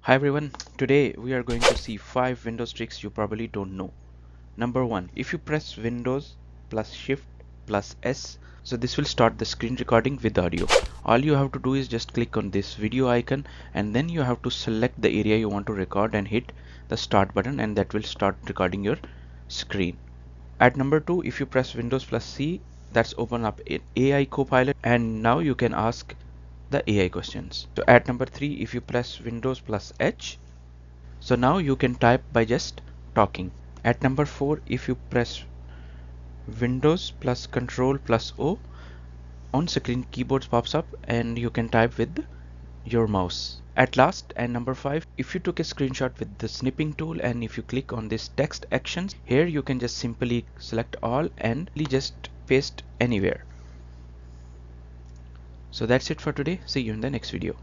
Hi everyone, today we are going to see 5 Windows tricks you probably don't know. Number 1, if you press Windows plus Shift plus S, so this will start the screen recording with audio. All you have to do is just click on this video icon and then you have to select the area you want to record and hit the start button, and that will start recording your screen. At number 2, if you press Windows plus C, that's open up AI Copilot, and now you can ask the AI questions. So at number 3, if you press Windows plus H, so now you can type by just talking. At number 4, if you press Windows plus Ctrl plus O, on screen keyboard pops up and you can type with your mouse. At last, and number 5, if you took a screenshot with the snipping tool and if you click on this text actions, here you can just simply select all and just paste anywhere. So that's it for today. See you in the next video.